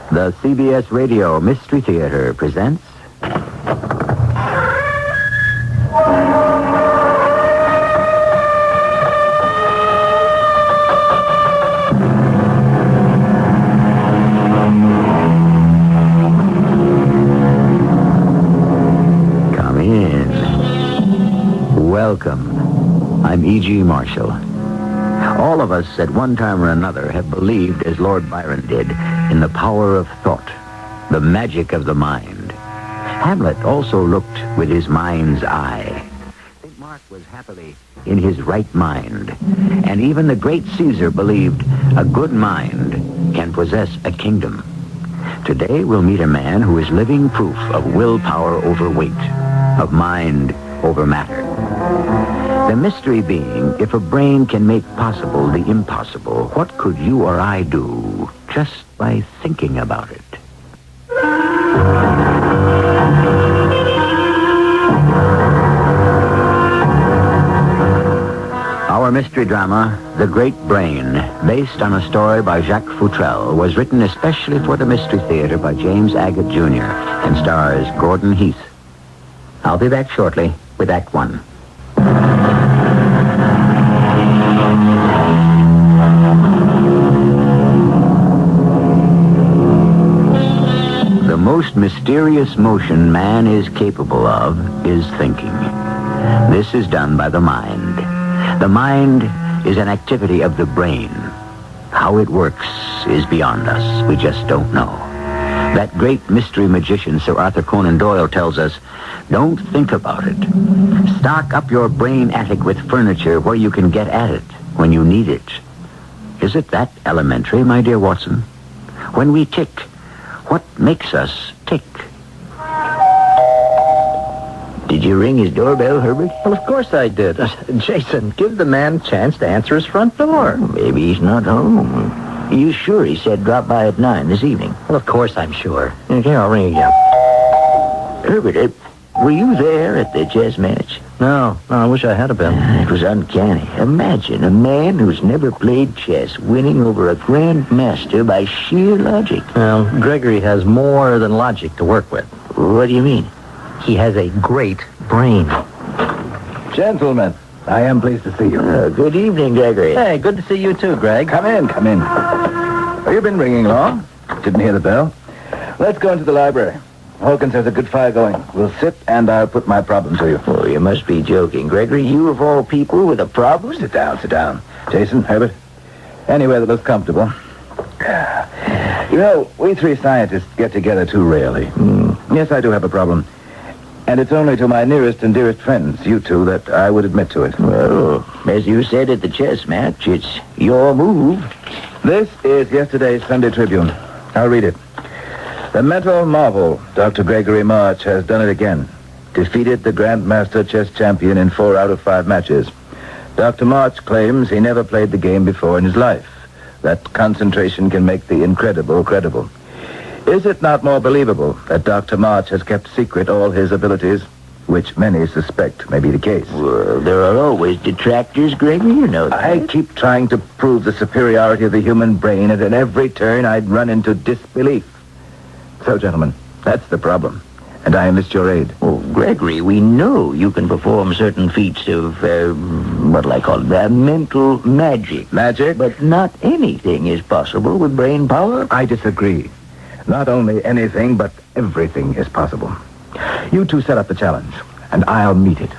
The CBS Radio Mystery Theater presents... Come in. Welcome. I'm E.G. Marshall. All of us, at one time or another, have believed, as Lord Byron did, in the power of thought, the magic of the mind. Hamlet also looked with his mind's eye. St. Mark was happily in his right mind. And even the great Caesar believed a good mind can possess a kingdom. Today we'll meet a man who is living proof of willpower over weight, of mind over matter. The mystery being, if a brain can make possible the impossible, what could you or I do just by thinking about it? Our mystery drama, The Great Brain, based on a story by Jacques Futrelle, was written especially for the Mystery Theater by James Agate Jr. and stars Gordon Heath. I'll be back shortly with Act One. The most mysterious motion man is capable of is thinking. This is done by the mind. The mind is an activity of the brain. How it works is beyond us. We just don't know. That great mystery magician, Sir Arthur Conan Doyle, tells us, don't think about it. Stock up your brain attic with furniture where you can get at it when you need it. Is it that elementary, my dear Watson? When we tick, what makes us tick? Did you ring his doorbell, Herbert? Well, of course I did. Jason, give the man a chance to answer his front door. Maybe he's not home. Are you sure he said drop by at 9 this evening? Well, of course I'm sure. Okay, I'll ring again. Herbert, were you there at the chess match? No, I wish I had been. It was uncanny. Imagine a man who's never played chess winning over a grandmaster by sheer logic. Well, Gregory has more than logic to work with. What do you mean? He has a great brain. Gentlemen, I am pleased to see you. Good evening, Gregory. Hey, good to see you too, Greg. Come in. Have you been ringing long? Didn't hear the bell. Let's go into the library. Hawkins has a good fire going. We'll sit, and I'll put my problem to you. Oh, you must be joking, Gregory. You, of all people, with a problem? Sit down. Jason, Herbert, anywhere that looks comfortable. You know, we three scientists get together too rarely. Yes, I do have a problem. And it's only to my nearest and dearest friends, you two, that I would admit to it. Well, as you said at the chess match, it's your move. This is yesterday's Sunday Tribune. I'll read it. The mental marvel, Dr. Gregory March, has done it again. Defeated the Grandmaster chess champion in 4 out of 5 matches. Dr. March claims he never played the game before in his life. That concentration can make the incredible credible. Is it not more believable that Dr. March has kept secret all his abilities, which many suspect may be the case? Well, there are always detractors, Gregory, you know that. I keep trying to prove the superiority of the human brain, and at every turn I'd run into disbelief. So, gentlemen, that's the problem, and I enlist your aid. Oh, Gregory, we know you can perform certain feats of, what'll I call it, mental magic. Magic? But not anything is possible with brain power. I disagree. Not only anything, but everything is possible. You two set up the challenge, and I'll meet it.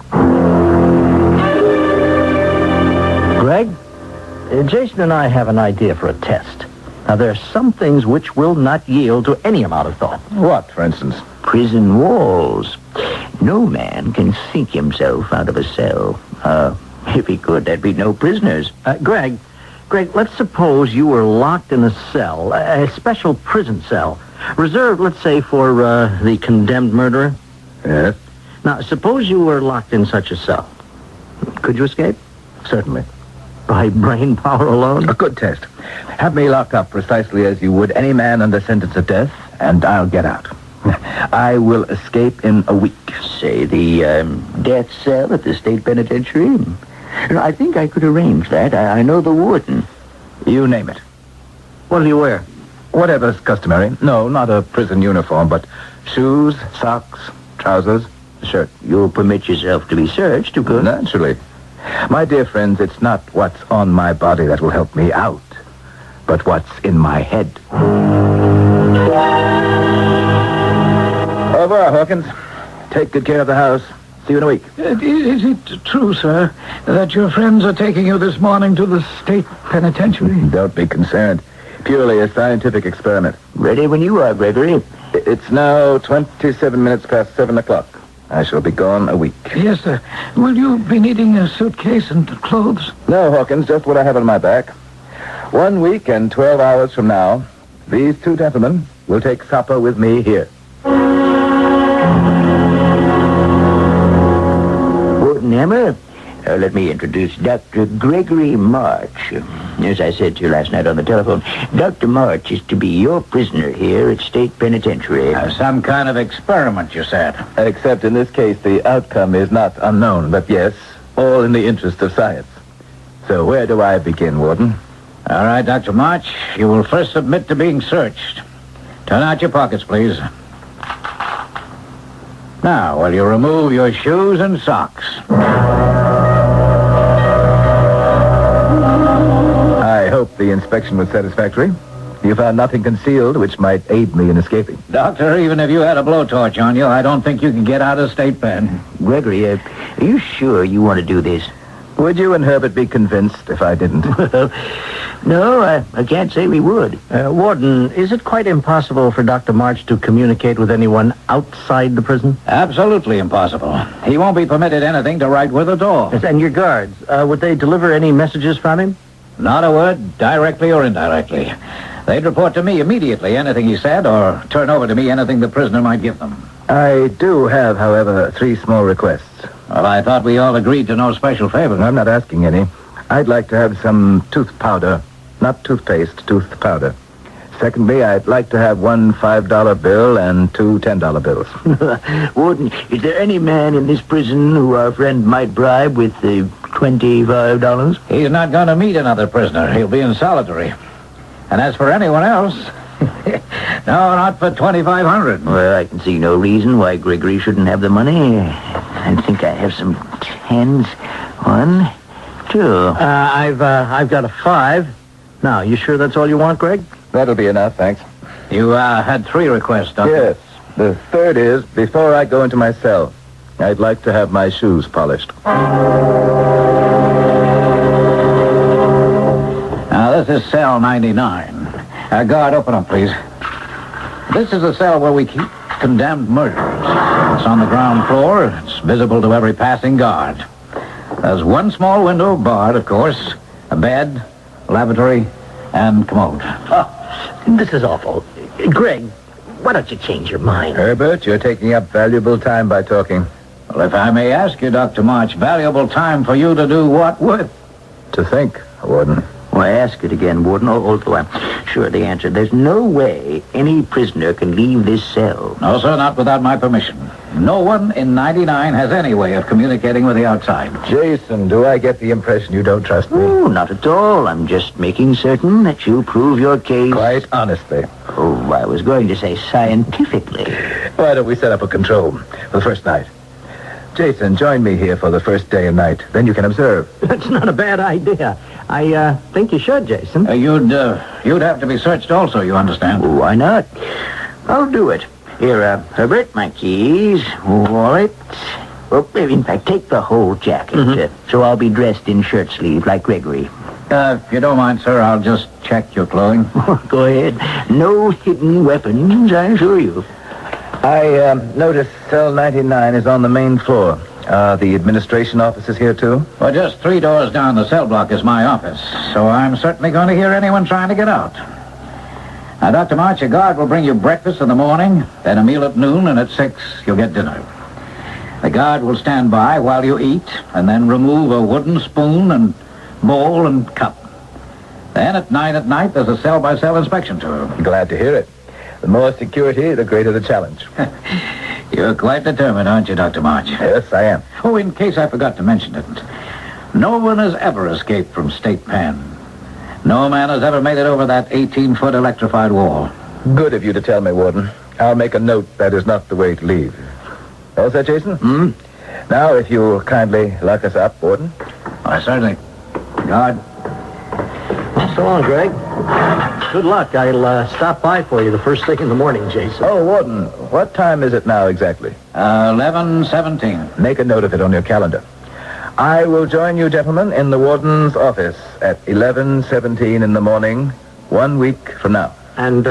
Greg, Jason and I have an idea for a test. Now, there are some things which will not yield to any amount of thought. What, for instance? Prison walls. No man can think himself out of a cell. If he could, there'd be no prisoners. Greg, let's suppose you were locked in a cell, a special prison cell, reserved, let's say, for the condemned murderer. Yes? Now, suppose you were locked in such a cell. Could you escape? Certainly. By brain power alone? A good test. Have me locked up precisely as you would any man under sentence of death, and I'll get out. I will escape in a week. Say, the death cell at the state penitentiary? You know, I think I could arrange that. I know the warden. You name it. What do you wear? Whatever's customary. No, not a prison uniform, but shoes, socks, trousers, shirt. You'll permit yourself to be searched, of course. Naturally. My dear friends, it's not what's on my body that will help me out, but what's in my head. Au revoir, Hawkins. Take good care of the house. See you in a week. Is it true, sir, that your friends are taking you this morning to the state penitentiary? Don't be concerned. Purely a scientific experiment. Ready when you are, Gregory. It's now 27 minutes past 7 o'clock. I shall be gone a week. Yes, sir. Will you be needing a suitcase and clothes? No, Hawkins, just what I have on my back. 1 week and 12 hours from now, these two gentlemen will take supper with me here. Warden Hammer, let me introduce Dr. Gregory March. As I said to you last night on the telephone, Dr. March is to be your prisoner here at State Penitentiary. Some kind of experiment, you said. Except in this case, the outcome is not unknown, but yes, all in the interest of science. So where do I begin, Warden? All right, Dr. March, you will first submit to being searched. Turn out your pockets, please. Now, will you remove your shoes and socks? I hope the inspection was satisfactory. You found nothing concealed which might aid me in escaping. Doctor, even if you had a blowtorch on you, I don't think you can get out of state pen. Gregory, are you sure you want to do this? Would you and Herbert be convinced if I didn't? No, I can't say we would. Warden, is it quite impossible for Dr. March to communicate with anyone outside the prison? Absolutely impossible. He won't be permitted anything to write with at all. Yes, and your guards, would they deliver any messages from him? Not a word, directly or indirectly. They'd report to me immediately anything he said, or turn over to me anything the prisoner might give them. I do have, however, 3 small requests. Well, I thought we all agreed to no special favors. I'm not asking any. I'd like to have some tooth powder. Not toothpaste, tooth powder. Secondly, I'd like to have 1 $5 bill and 2 $10 bills. Warden, is there any man in this prison who our friend might bribe with the $25? He's not going to meet another prisoner. He'll be in solitary. And as for anyone else, no, not for $2,500. Well, I can see no reason why Gregory shouldn't have the money. I think I have some 10s. 1, 2. I've got a 5. Now, you sure that's all you want, Greg? That'll be enough, thanks. You had 3 requests, Doctor. Yes. The third is, before I go into my cell, I'd like to have my shoes polished. Now, this is cell 99. Guard, open up, please. This is the cell where we keep condemned murderers. It's on the ground floor. It's visible to every passing guard. There's 1 small window, barred, of course, a bed, lavatory, and commode. Oh, this is awful. Greg, why don't you change your mind? Herbert, you're taking up valuable time by talking. Well, if I may ask you, Dr. March, valuable time for you to do what with? To think, Warden. Why, ask it again, Warden, although I'm sure the answer. There's no way any prisoner can leave this cell. No, sir, not without my permission. No one in 99 has any way of communicating with the outside. Jason, do I get the impression you don't trust me? Oh, not at all. I'm just making certain that you prove your case. Quite honestly. Oh, I was going to say scientifically. Why don't we set up a control for the first night? Jason, join me here for the first day and night. Then you can observe. That's not a bad idea. I think you should, Jason. You'd have to be searched also, you understand? Why not? I'll do it. Here, Herbert, my keys, wallet. Well, in fact, take the whole jacket. So I'll be dressed in shirt sleeve like Gregory. If you don't mind, sir, I'll just check your clothing. Go ahead. No hidden weapons, I assure you. I noticed cell 99 is on the main floor. The administration office is here, too? Well, just 3 doors down the cell block is my office, so I'm certainly going to hear anyone trying to get out. Now, Dr. March, a guard will bring you breakfast in the morning, then a meal at noon, and at 6 you'll get dinner. The guard will stand by while you eat, and then remove a wooden spoon and bowl and cup. Then at 9 at night, there's a cell-by-cell inspection tour. Glad to hear it. The more security, the greater the challenge. You're quite determined, aren't you, Dr. March? Yes, I am. Oh, in case I forgot to mention it, no one has ever escaped from state pen. No man has ever made it over that 18-foot electrified wall. Good of you to tell me, Warden. I'll make a note that is not the way to leave. All set, Jason? Now, if you'll kindly lock us up, Warden. Why, certainly. Guard. So long, Greg. Good luck. I'll stop by for you the first thing in the morning, Jason. Oh, Warden, what time is it now exactly? 11:17. Make a note of it on your calendar. I will join you, gentlemen, in the warden's office at 11:17 in the morning, 1 week from now. And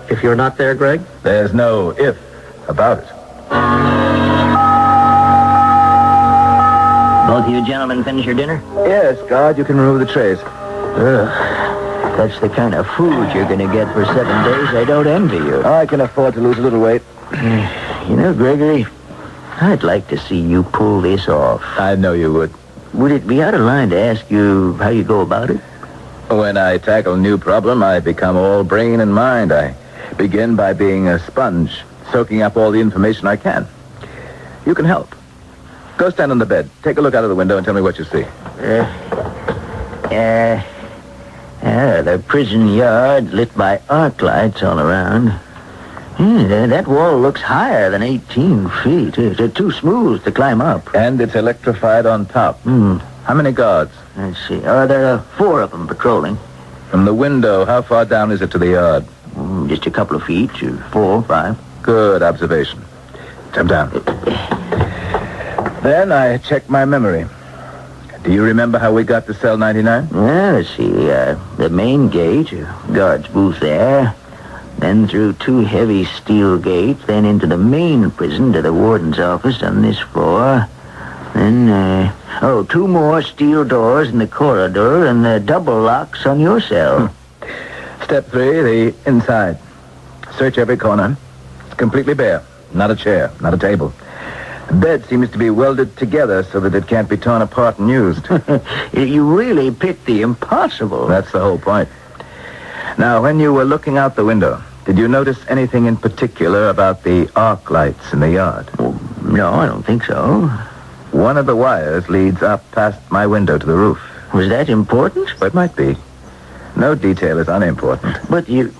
if you're not there, Greg? There's no if about it. Both of you gentlemen finish your dinner? Yes, guard, you can remove the trays. That's the kind of food you're going to get for 7 days. I don't envy you. I can afford to lose a little weight. You know, Gregory, I'd like to see you pull this off. I know you would. Would it be out of line to ask you how you go about it? When I tackle a new problem, I become all brain and mind. I begin by being a sponge, soaking up all the information I can. You can help. Go stand on the bed. Take a look out of the window and tell me what you see. The prison yard lit by arc lights all around. That wall looks higher than 18 feet. It's too smooth to climb up. And it's electrified on top. How many guards? Let's see. There are 4 of them patrolling. From the window, how far down is it to the yard? Just a couple of feet, 4, 5. Good observation. Jump down. Then I check my memory. Do you remember how we got to cell 99? Well, let's see. The main gate, guard's booth there. Then through 2 heavy steel gates, then into the main prison to the warden's office on this floor. Then, 2 more steel doors in the corridor and the double locks on your cell. Step 3, the inside. Search every corner. It's completely bare. Not a chair, not a table. The bed seems to be welded together so that it can't be torn apart and used. You really picked the impossible. That's the whole point. Now, when you were looking out the window, did you notice anything in particular about the arc lights in the yard? No, I don't think so. One of the wires leads up past my window to the roof. Was that important? It might be. No detail is unimportant. But you...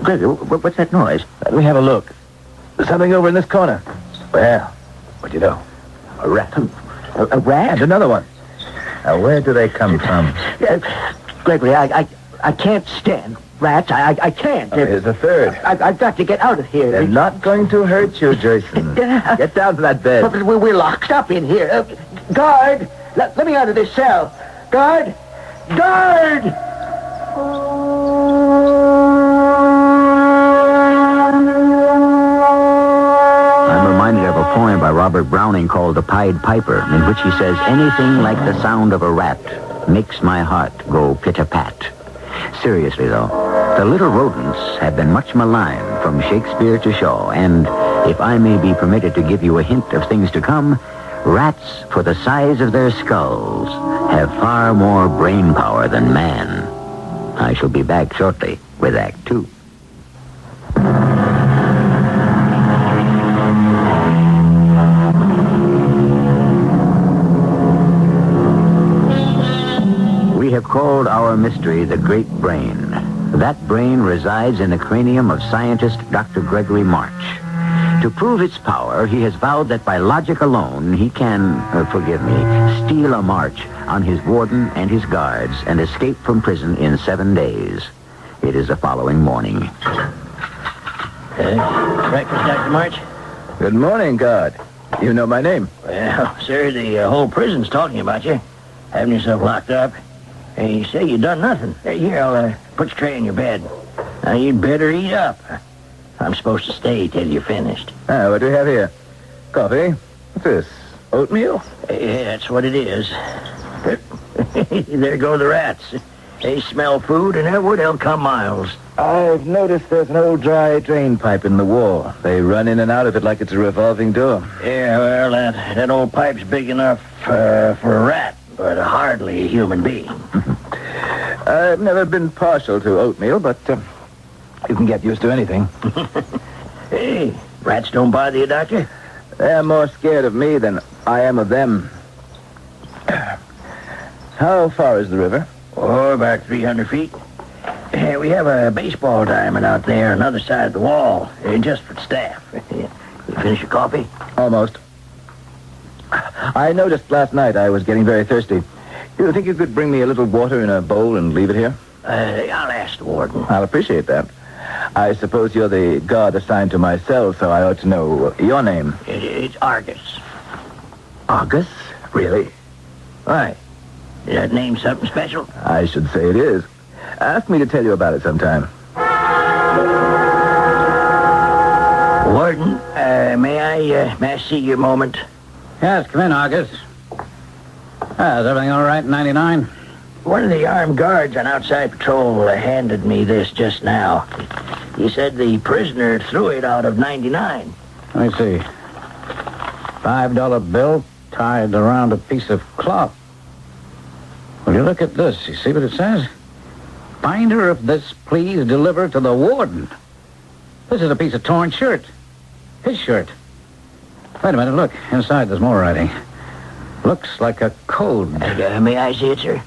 Gregory, what's that noise? Let me have a look. There's something over in this corner. Well, what do you know? A rat. A rat? And another one. Now, where do they come from? Gregory, I can't stand rats. I can't. Here's a third. I've got to get out of here. They're not going to hurt you, Jason. Get down to that bed. But we're locked up in here. Guard! Let me out of this cell. Guard! Guard! I'm reminded of a poem by Robert Browning called The Pied Piper, in which he says, anything like the sound of a rat makes my heart go pit-a-pat. Seriously, though, the little rodents have been much maligned from Shakespeare to Shaw, and if I may be permitted to give you a hint of things to come, rats, for the size of their skulls, have far more brain power than man. I shall be back shortly with Act 2. We have called our mystery the Great Brain. That brain resides in the cranium of scientist Dr. Gregory March. To prove its power, he has vowed that by logic alone, he can, steal a march on his warden and his guards and escape from prison in 7 days. It is the following morning. Breakfast, Dr. March? Good morning, guard. You know my name. Well, sir, the whole prison's talking about you. Having yourself locked up. Hey, you say you done nothing. Here, I'll put your tray in your bed. Now, you'd better eat up. I'm supposed to stay till you're finished. What do we have here? Coffee? What's this? Oatmeal? Yeah, that's what it is. There go the rats. They smell food, and they'll come miles. I've noticed there's an old dry drain pipe in the wall. They run in and out of it like it's a revolving door. Yeah, well, that old pipe's big enough for a rat, but hardly a human being. I've never been partial to oatmeal, but you can get used to anything. Hey, rats don't bother you, Doctor? They're more scared of me than I am of them. How far is the river? Oh, about 300 feet. We have a baseball diamond out there on the other side of the wall, just for staff. You finish your coffee? Almost. I noticed last night I was getting very thirsty. You think you could bring me a little water in a bowl and leave it here? I'll ask the warden. I'll appreciate that. I suppose you're the guard assigned to my cell, so I ought to know your name. It's Argus. Argus? Really? Why? Is that name something special? I should say it is. Ask me to tell you about it sometime. Warden, may I see you a moment? Yes, come in, Argus. Is everything all right in 99? One of the armed guards on outside patrol handed me this just now. He said the prisoner threw it out of 99. Let me see. $5 bill tied around a piece of cloth. Will you look at this? You see what it says? Finder of this, please deliver to the warden. This is a piece of torn shirt. His shirt. Wait a minute, look. Inside there's more writing. Looks like a code. May I see it, sir?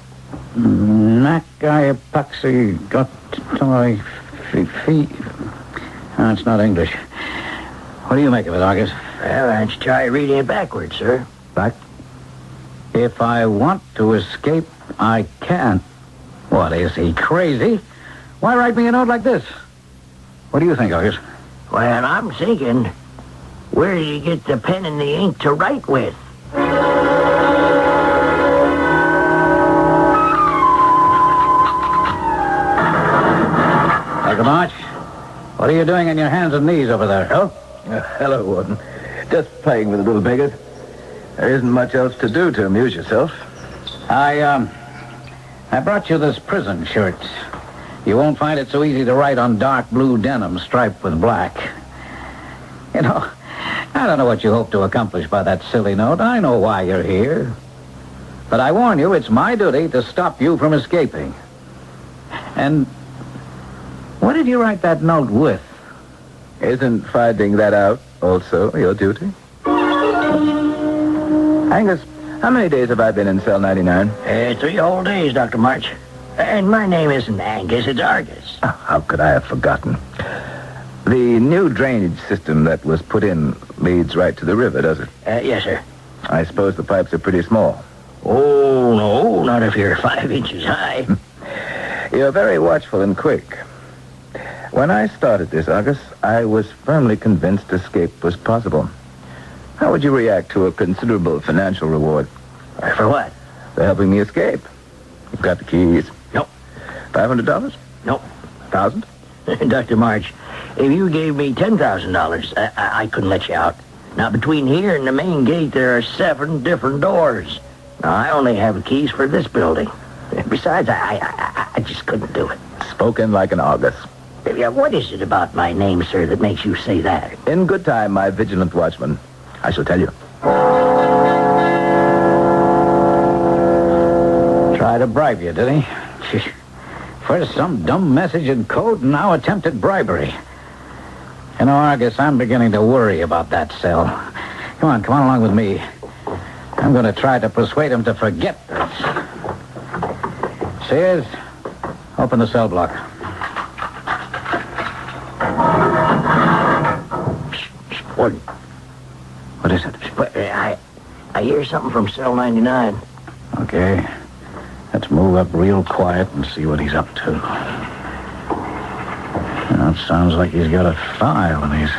Nakai epoxy got Oh, it's not English. What do you make of it, Argus? Well, why don't you try reading it backwards, sir? Back? If I want to escape, I can. What, is he crazy? Why write me a note like this? What do you think, Argus? Well, I'm thinking, where did you get the pen and the ink to write with? Dr. March, what are you doing on your hands and knees over there? Oh? Hello, Warden. Just playing with the little beggars. There isn't much else to do to amuse yourself. I brought you this prison shirt. You won't find it so easy to write on dark blue denim striped with black. You know, I don't know what you hope to accomplish by that silly note. I know why you're here. But I warn you, it's my duty to stop you from escaping. And what did you write that note with? Isn't finding that out also your duty? Angus, how many days have I been in cell 99? 3 whole days, Dr. March. And my name isn't Angus, it's Argus. Oh, how could I have forgotten? The new drainage system that was put in leads right to the river, does it? Yes, sir. I suppose the pipes are pretty small. Oh, no, not if you're 5 inches high. You're very watchful and quick. When I started this, Argus, I was firmly convinced escape was possible. How would you react to a considerable financial reward? For what? For helping me escape. You've got the keys. Nope. $500? Nope. 1,000? Dr. March, if you gave me $10,000, I couldn't let you out. Now, between here and the main gate, there are 7 different doors. Now, I only have the keys for this building. Besides, I just couldn't do it. Spoken like an Argus. Yeah, what is it about my name, sir, that makes you say that? In good time, my vigilant watchman. I shall tell you. Tried to bribe you, did he? First some dumb message in code, and now attempted bribery. You know, Argus, I'm beginning to worry about that cell. Come on along with me. I'm going to try to persuade him to forget this. Sears, open the cell block. Warden. What is it? I hear something from cell 99. Okay. Let's move up real quiet and see what he's up to. Well, it sounds like he's got a file and he's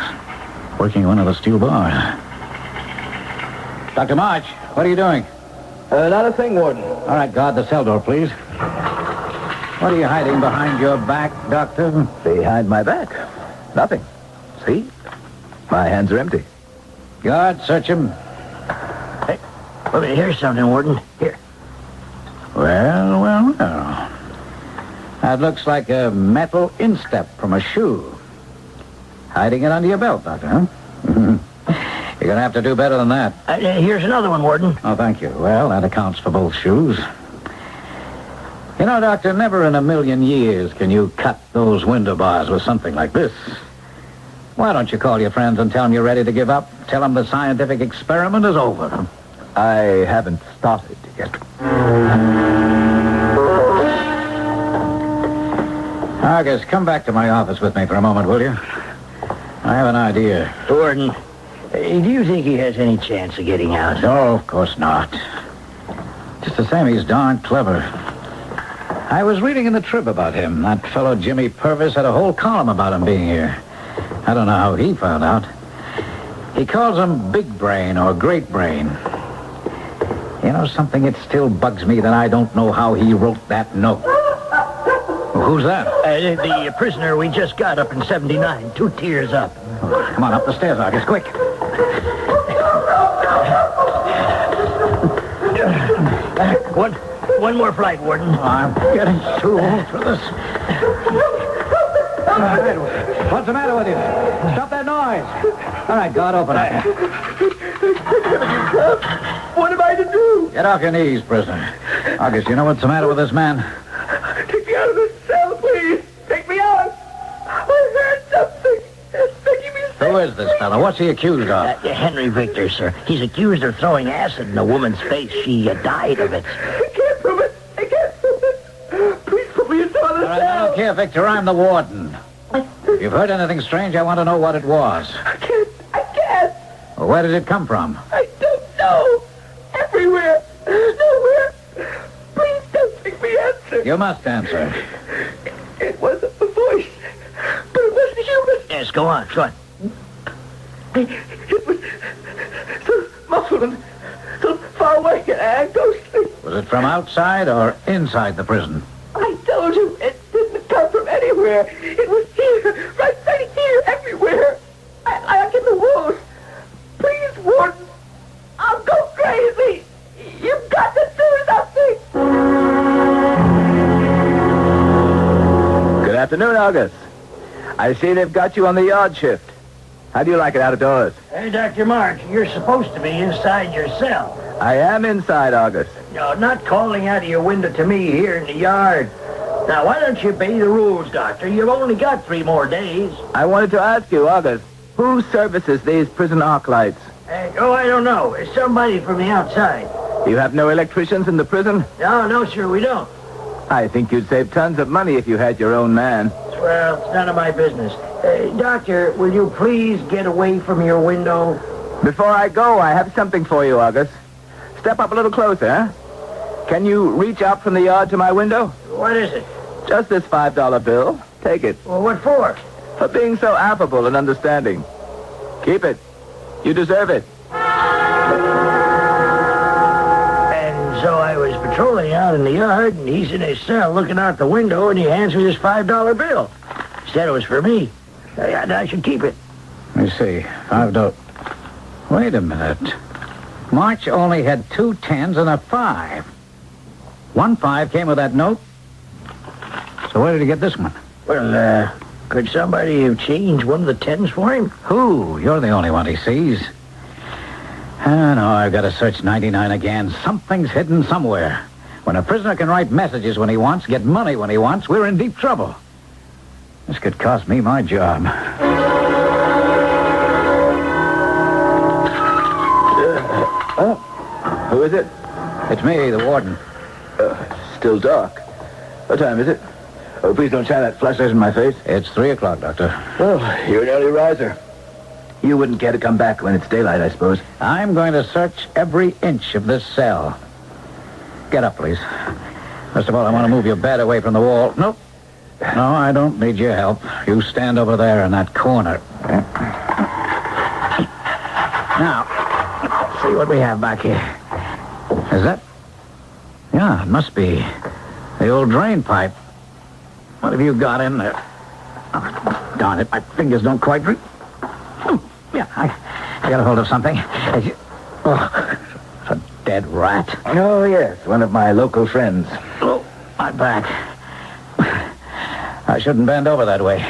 working one of the steel bars. Dr. March, what are you doing? Not a thing, Warden. All right, guard the cell door, please. What are you hiding behind your back, Doctor? Behind my back? Nothing. See? My hands are empty. Guard, search him. Hey, well, here's something, Warden. Here. Well. That looks like a metal instep from a shoe. Hiding it under your belt, Doctor, huh? You're going to have to do better than that. Here's another one, Warden. Oh, thank you. Well, that accounts for both shoes. You know, Doctor, never in a million years can you cut those window bars with something like this. Why don't you call your friends and tell them you're ready to give up? Tell them the scientific experiment is over. I haven't started yet. Argus, come back to my office with me for a moment, will you? I have an idea. Warden, do you think he has any chance of getting out? No, of course not. Just the same, he's darn clever. I was reading in the Trib about him. That fellow Jimmy Purvis had a whole column about him being here. I don't know how he found out. He calls him Big Brain or Great Brain. You know something, it still bugs me that I don't know how he wrote that note. Who's that? The prisoner we just got up in 79, 2 tiers up. Oh, come on, up the stairs, Argus, quick. One more flight, Warden. Oh, I'm getting too old for this. All right, what's the matter with you? Stop that noise. All right, God, open up. What am I to do? Get off your knees, prisoner. Argus, you know what's the matter with this man? Take me out of this cell, please. Take me out. I heard something. It's making me sick. Who is this fellow? What's he accused of? Henry Victor, sir. He's accused of throwing acid in a woman's face. She died of it. I can't prove it. I can't prove it. Please put me into another All right, I cell. don't care, Victor. I'm the warden. If you've heard anything strange, I want to know what it was. I can't. Well, where did it come from? I don't know. Everywhere. Nowhere. Please don't make me answer. You must answer. It was a voice, but it wasn't human. Yes, go on. It was so muffled and so far away and ghostly. Was it from outside or inside the prison? I told you, it didn't come from anywhere. It was here, right here, everywhere. I get the walls. Please, Warden, I'll go crazy. You've got to do something. Good afternoon, August. I see they've got you on the yard shift. How do you like it out of doors? Hey, Dr. March, you're supposed to be inside your cell. I am inside, August. No, not calling out of your window to me here in the yard. Now, why don't you obey the rules, Doctor? You've only got 3 more days. I wanted to ask you, August, who services these prison arc lights? I don't know. It's somebody from the outside. You have no electricians in the prison? No, sir, we don't. I think you'd save tons of money if you had your own man. Well, it's none of my business. Doctor, will you please get away from your window? Before I go, I have something for you, August. Step up a little closer, huh? Can you reach out from the yard to my window? What is it? Just this $5 bill. Take it. Well, what for? For being so affable and understanding. Keep it. You deserve it. And so I was patrolling out in the yard, and he's in his cell looking out the window, and he hands me this $5 bill. He said it was for me. I should keep it. Let me see. $5. Wait a minute. March only had 2 10s and a 5. 1 5 came with that note. So where did he get this one? Well, could somebody have changed one of the 10s for him? Who? You're the only one he sees. No, I've got to search 99 again. Something's hidden somewhere. When a prisoner can write messages when he wants, get money when he wants, we're in deep trouble. This could cost me my job. Who is it? It's me, the warden. Still dark. What time is it? Oh, please don't shine that flashlight in my face. It's 3 o'clock, Doctor. Oh, you're an early riser. You wouldn't care to come back when it's daylight, I suppose. I'm going to search every inch of this cell. Get up, please. First of all, I want to move your bed away from the wall. Nope. No, I don't need your help. You stand over there in that corner. Now, let's see what we have back here. Is that? Yeah, it must be the old drain pipe. What have you got in there? Oh, darn it, my fingers don't quite reach. Yeah, I got a hold of something. Oh, it's a dead rat. Oh, yes, one of my local friends. Oh, my back. I shouldn't bend over that way.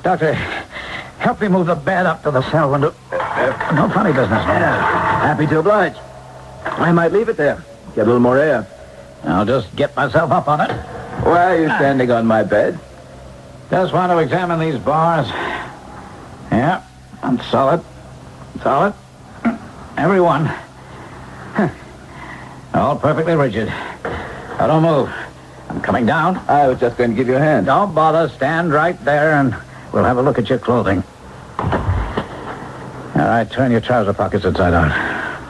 Doctor, help me move the bed up to the cell window. No funny business, man. Yeah, happy to oblige. I might leave it there. Get a little more air. I'll just get myself up on it. Why are you standing on my bed? Just want to examine these bars. Yeah, I'm solid. Solid. Every one. All perfectly rigid. Now don't move. I'm coming down. I was just going to give you a hand. Don't bother. Stand right there, and we'll have a look at your clothing. All right, turn your trouser pockets inside out.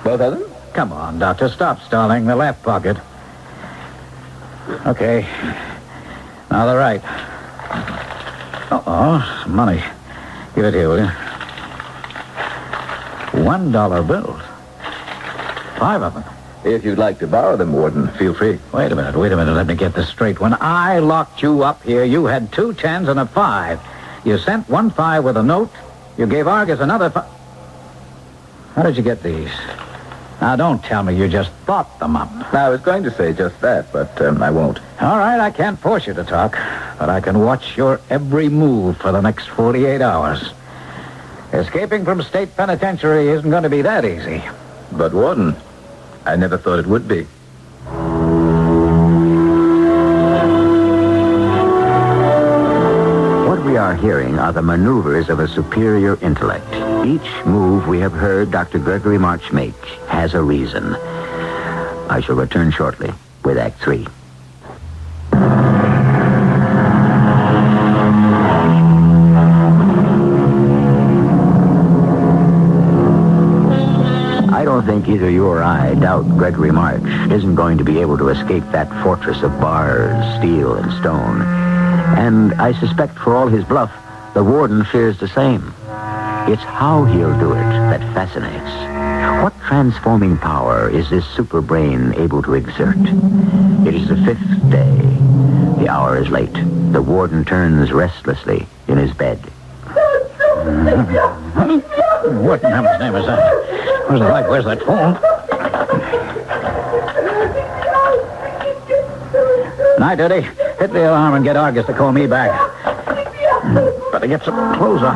Both of them? Come on, Doctor. Stop stalling. The left pocket. Okay. Now the right. Uh-oh, some money. Give it here, will you? $1 bills. 5 of them. If you'd like to borrow them, Warden, feel free. Wait a minute. Let me get this straight. When I locked you up here, you had 2 10s and a 5. You sent 1 5 with a note. You gave Argus another 5. How did you get these? Now, don't tell me you just thought them up. I was going to say just that, but I won't. All right, I can't force you to talk, but I can watch your every move for the next 48 hours. Escaping from state penitentiary isn't going to be that easy. But, Warden, I never thought it would be. What we are hearing are the maneuvers of a superior intellect. Each move we have heard Dr. Gregory March make has a reason. I shall return shortly with Act 3. I don't think either you or I doubt Gregory March isn't going to be able to escape that fortress of bars, steel, and stone. And I suspect for all his bluff, the warden fears the same. It's how he'll do it that fascinates. What transforming power is this super brain able to exert? It is the 5th day. The hour is late. The warden turns restlessly in his bed. What in heaven's name is that? Where's the light? Where's that phone? Night, Eddie. Hit the alarm and get Argus to call me back. Better get some clothes on.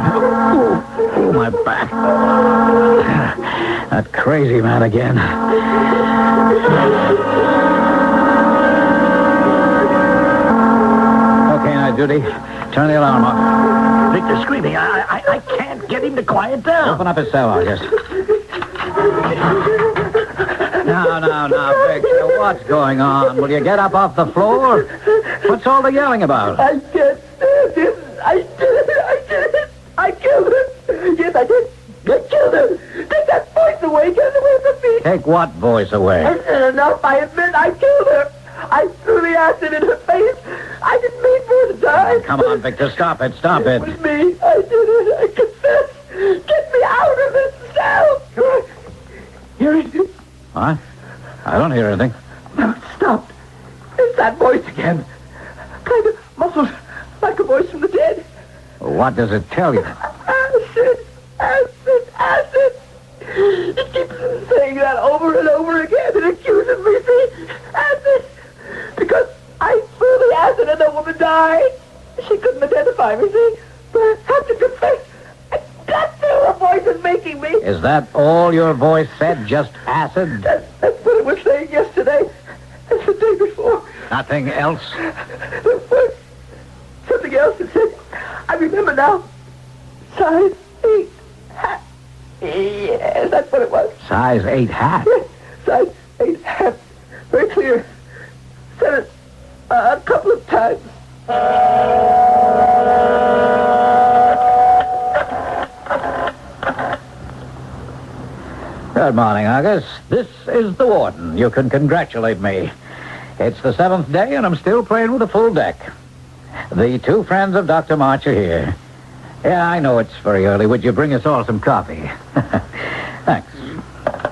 Oh, my back. That crazy man again. Okay, now, Judy. Turn the alarm off. Victor's screaming. I can't get him to quiet down. Open up his cell, Argus. Now, Victor, what's going on? Will you get up off the floor? What's all the yelling about? I can't stand it. I did it. I killed him. Yes, I did. I killed him. Take that voice away. Get it away from me. Take what voice away? I said enough. I admit I killed her. I threw the acid in her face. I didn't mean for her to die. Come on, Victor. Stop it. It was me. I did it. I confess. Get me out of this cell. Hear it? What? I don't hear anything. No, it stopped. It's that voice again. Kind of muffled, like a voice from the dead. What does it tell you? Acid. It keeps saying that over and over again. It accuses me, see? Acid. Because I threw the acid and the woman died. She couldn't identify me, see? But I have to confess. I got to. Her voice is making me. Is that all your voice said? Just acid? That's what it was saying yesterday. And the day before. Nothing else? There was something else that said, I remember now, size 8 hat. Yes, that's what it was. Size 8 hat? Yes, size 8 hat. Very clear. Said it a couple of times. Good morning, Argus. This is the warden. You can congratulate me. It's the 7th day, and I'm still playing with a full deck. The 2 friends of Dr. March are here. Yeah, I know it's very early. Would you bring us all some coffee? Thanks.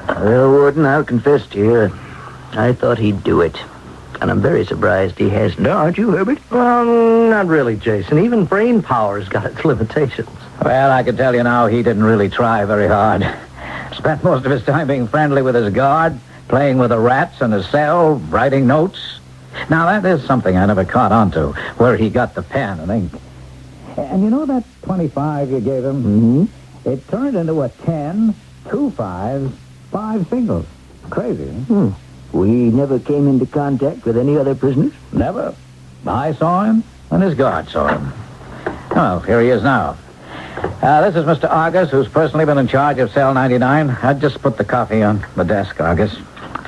Well, Warden, I'll confess to you. I thought he'd do it. And I'm very surprised he hasn't. Aren't you, Herbert? Well, not really, Jason. Even brain power's got its limitations. Well, I can tell you now he didn't really try very hard. Spent most of his time being friendly with his guard, playing with the rats in his cell, writing notes. Now, that is something I never caught on to, where he got the pen and ink. And you know that 25 you gave him? Mm-hmm. It turned into a 10, 2 5s, 5 singles. Crazy, huh? We never came into contact with any other prisoners? Never. I saw him, and his guard saw him. Well, here he is now. This is Mr. Argus, who's personally been in charge of Cell 99. I'd just put the coffee on the desk, Argus.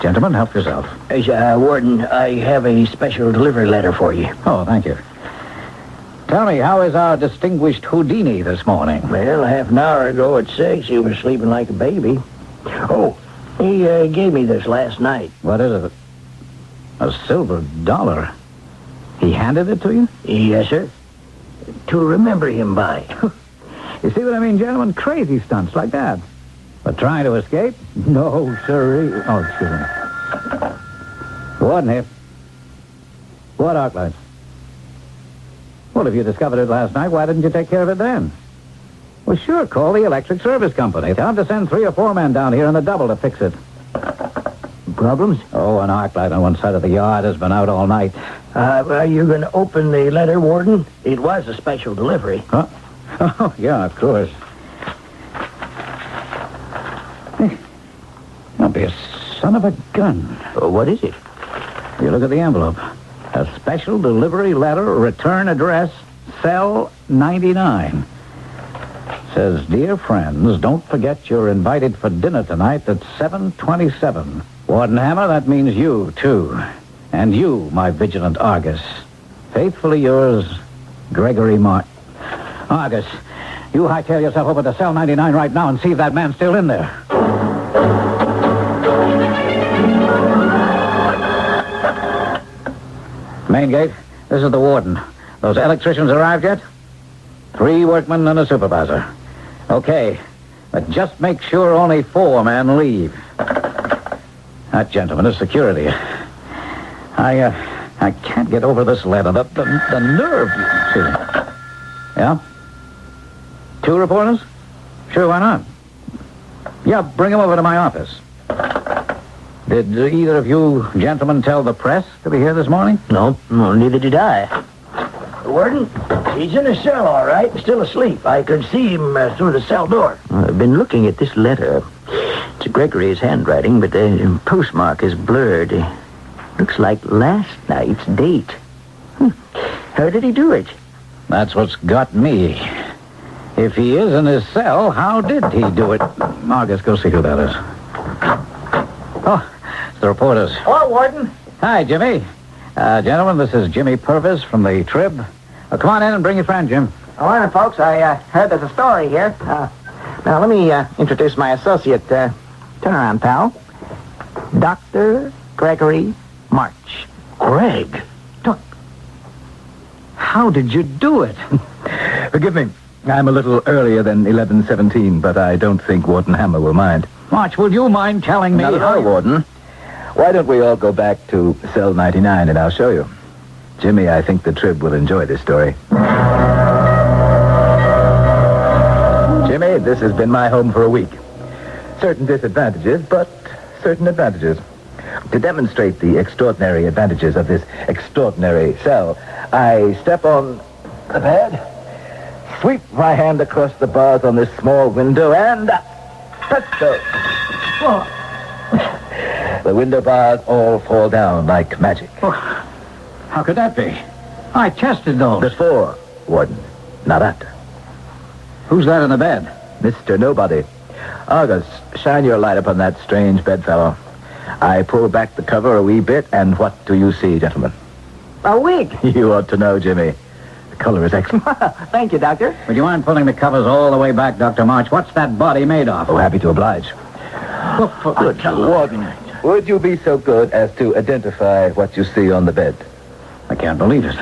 Gentlemen, help yourself. Warden, I have a special delivery letter for you. Oh, thank you. Tell me, how is our distinguished Houdini this morning? Well, half an hour ago at 6, he was sleeping like a baby. Oh, he gave me this last night. What is it? A silver dollar. He handed it to you? Yes, sir. To remember him by. You see what I mean, gentlemen? Crazy stunts like that. But trying to escape? No, sir. Oh, excuse me. Warden here. What arc lights? Well, if you discovered it last night, why didn't you take care of it then? Well, sure, call the electric service company. Tell them to send 3 or 4 men down here in the double to fix it. Problems? Oh, an arc light on one side of the yard has been out all night. Are you going to open the letter, Warden? It was a special delivery. Huh? Oh, yeah, of course. Hey, that'll be a son of a gun. What is it? You look at the envelope. A special delivery letter, return address, cell 99. Says, dear friends, don't forget you're invited for dinner tonight at 7:27. Warden Hammer, that means you, too. And you, my vigilant Argus. Faithfully yours, Gregory March. Argus, you hightail yourself over to cell 99 right now and see if that man's still in there. Main gate, this is the warden. Those electricians arrived yet? 3 workmen and a supervisor. Okay, but just make sure only 4 men leave. That gentleman is security. I can't get over this letter. The nerve. Excuse me. Yeah? 2 reporters? Sure, why not? Yeah, bring them over to my office. Did either of you gentlemen tell the press to be here this morning? No, neither did I. Warden, he's in his cell, all right, still asleep. I could see him through the cell door. I've been looking at this letter. It's Gregory's handwriting, but the postmark is blurred. Looks like last night's date. How did he do it? That's what's got me. If he is in his cell, how did he do it? Marcus, go see who that is. Oh, it's the reporters. Hello, Warden. Hi, Jimmy. Gentlemen, this is Jimmy Purvis from the Trib. Come on in and bring your friend, Jim. Morning, folks. I heard there's a story here. Now, let me introduce my associate. Turn around, pal. Dr. Gregory March. Greg? How did you do it? Forgive me. I'm a little earlier than 11:17, but I don't think Warden Hammer will mind. March, will you mind telling me Not at all, Warden. Why don't we all go back to cell 99 and I'll show you. Jimmy, I think the Trib will enjoy this story. Jimmy, this has been my home for a week. Certain disadvantages, but certain advantages. To demonstrate the extraordinary advantages of this extraordinary cell, I step on the bed, sweep my hand across the bars on this small window, and presto! Oh. The window bars all fall down like magic. Oh, how could that be? I tested those. Before, Warden, not after. Who's that in the bed? Mr. Nobody. Argus, shine your light upon that strange bedfellow. I pull back the cover a wee bit, and what do you see, gentlemen? A wig. You ought to know, Jimmy. The color is excellent. Thank you, Doctor. Would you mind pulling the covers all the way back, Dr. March? What's that body made of? Oh, happy to oblige. Good Warden, would you be so good as to identify what you see on the bed? I can't believe it.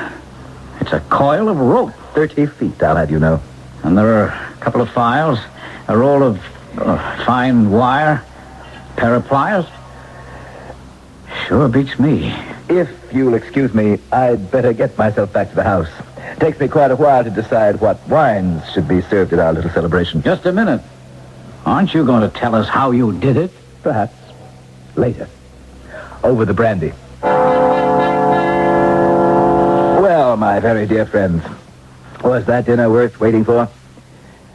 It's a coil of rope. 30 feet, I'll have you know. And there are a couple of files, a roll of fine wire, a pair of pliers. Sure beats me. If you'll excuse me, I'd better get myself back to the house. Takes me quite a while to decide what wines should be served at our little celebration. Just a minute. Aren't you going to tell us how you did it? Perhaps later. Over the brandy. Well, my very dear friends, was that dinner worth waiting for?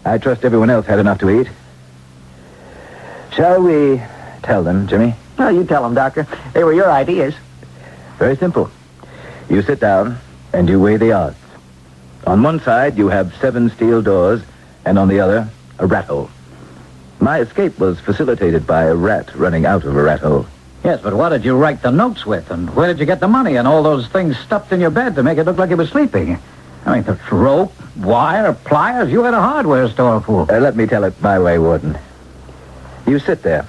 I trust everyone else had enough to eat. Shall we tell them, Jimmy? Well, you tell them, Doctor. They were your ideas. Very simple. You sit down and you weigh the odds. On one side, you have 7 steel doors, and on the other, a rat hole. My escape was facilitated by a rat running out of a rat hole. Yes, but what did you write the notes with? And where did you get the money and all those things stuffed in your bed to make it look like you were sleeping? I mean, the rope, wire, pliers, you had a hardware store full. Let me tell it my way, Warden. You sit there.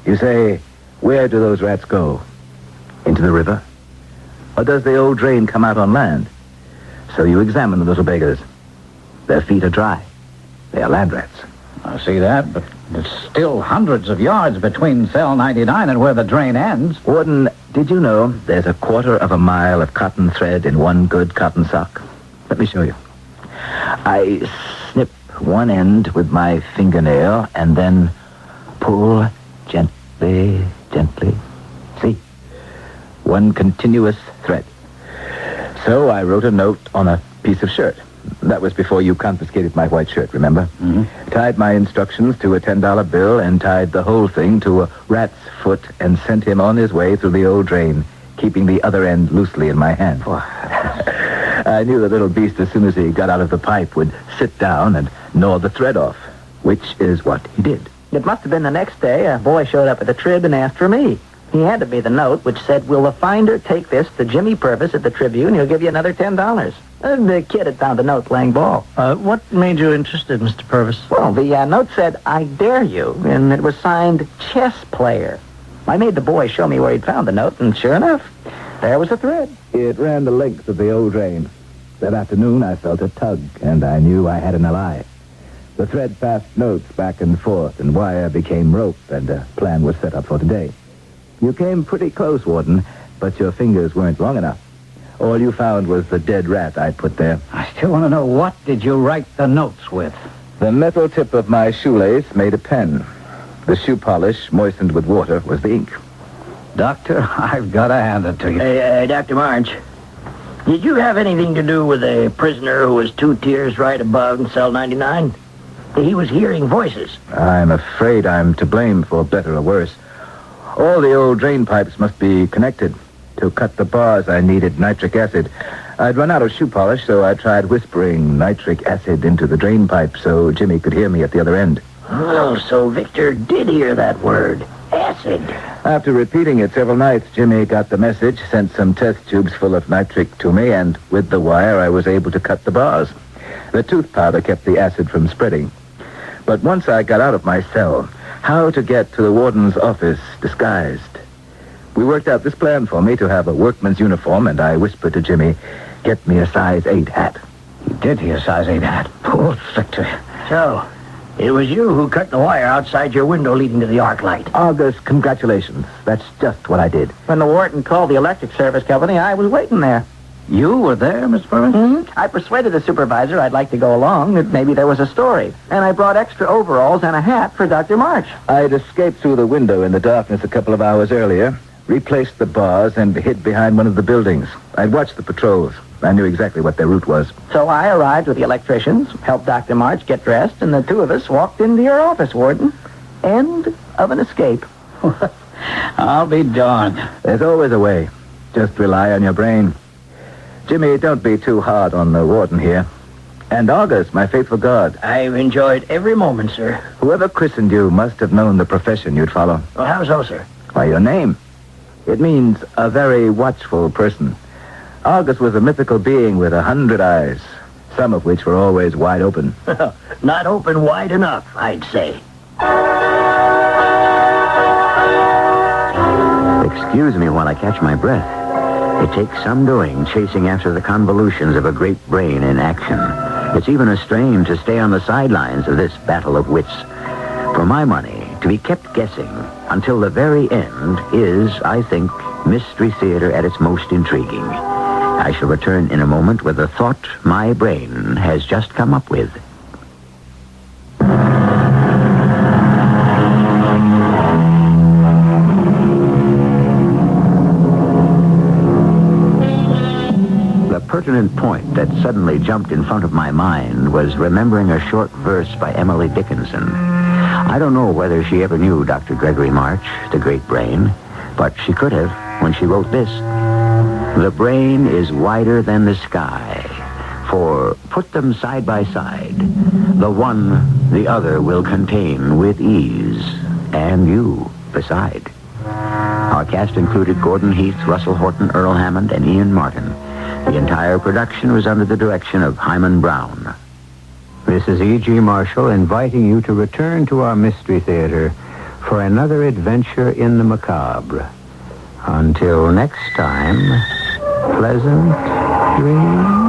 You say, where do those rats go? Into the river? Or does the old drain come out on land? So you examine the little beggars. Their feet are dry. They are land rats. I see that, but there's still hundreds of yards between cell 99 and where the drain ends. Warden, did you know there's a quarter of a mile of cotton thread in one good cotton sock? Let me show you. I snip one end with my fingernail and then pull gently, gently. See? One continuous thread. So I wrote a note on a piece of shirt. That was before you confiscated my white shirt, remember? Mm-hmm. Tied my instructions to a $10 bill and tied the whole thing to a rat's foot and sent him on his way through the old drain, keeping the other end loosely in my hand. I knew the little beast, as soon as he got out of the pipe, would sit down and gnaw the thread off, which is what he did. It must have been the next day. A boy showed up at the Trib and asked for me. He had to be the note which said, will the finder take this to Jimmy Purvis at the Tribune? He'll give you another $10. The kid had found a note playing ball. What made you interested, Mr. Purvis? Well, the note said, I dare you, and it was signed Chess Player. I made the boy show me where he'd found the note, and sure enough, there was the thread. It ran the length of the old drain. That afternoon, I felt a tug, and I knew I had an ally. The thread passed notes back and forth, and wire became rope, and a plan was set up for today. You came pretty close, Warden, but your fingers weren't long enough. All you found was the dead rat I'd put there. I still want to know, what did you write the notes with? The metal tip of my shoelace made a pen. The shoe polish, moistened with water, was the ink. Doctor, I've got to hand it to you. Hey, Dr. March, did you have anything to do with a prisoner who was 2 tiers right above in cell 99? He was hearing voices. I'm afraid I'm to blame, for better or worse. All the old drain pipes must be connected. To cut the bars, I needed nitric acid. I'd run out of shoe polish, so I tried whispering nitric acid into the drain pipe so Jimmy could hear me at the other end. Oh, so Victor did hear that word, acid. After repeating it several nights, Jimmy got the message, sent some test tubes full of nitric to me, and with the wire, I was able to cut the bars. The tooth powder kept the acid from spreading. But once I got out of my cell, how to get to the warden's office disguised? We worked out this plan for me to have a workman's uniform, and I whispered to Jimmy, get me a size 8 hat. He did hear size 8 hat. Poor Victor. So, it was you who cut the wire outside your window leading to the arc light. August, congratulations. That's just what I did. When the warden called the electric service company, I was waiting there. You were there, Mr. Purvis? Mm-hmm. I persuaded the supervisor I'd like to go along, that maybe there was a story. And I brought extra overalls and a hat for Dr. March. I'd escaped through the window in the darkness a couple of hours earlier, replaced the bars, and hid behind one of the buildings. I'd watched the patrols. I knew exactly what their route was. So I arrived with the electricians, helped Dr. March get dressed, and the two of us walked into your office, Warden. End of an escape. I'll be darned. There's always a way. Just rely on your brain. Jimmy, don't be too hard on the warden here. And August, my faithful guard. I've enjoyed every moment, sir. Whoever christened you must have known the profession you'd follow. Well, how so, sir? Why, your name. It means a very watchful person. August was a mythical being with 100 eyes, some of which were always wide open. Not open wide enough, I'd say. Excuse me while I catch my breath. It takes some doing chasing after the convolutions of a great brain in action. It's even a strain to stay on the sidelines of this battle of wits. For my money, to be kept guessing until the very end is, I think, mystery theater at its most intriguing. I shall return in a moment with a thought my brain has just come up with. The pertinent point that suddenly jumped in front of my mind was remembering a short verse by Emily Dickinson. I don't know whether she ever knew Dr. Gregory March, the great brain, but she could have when she wrote this. The brain is wider than the sky, for put them side by side. The one the other will contain with ease, and you beside. Our cast included Gordon Heath, Russell Horton, Earl Hammond, and Ian Martin. The entire production was under the direction of Hyman Brown. This is E.G. Marshall inviting you to return to our Mystery Theater for another adventure in the macabre. Until next time, pleasant dreams.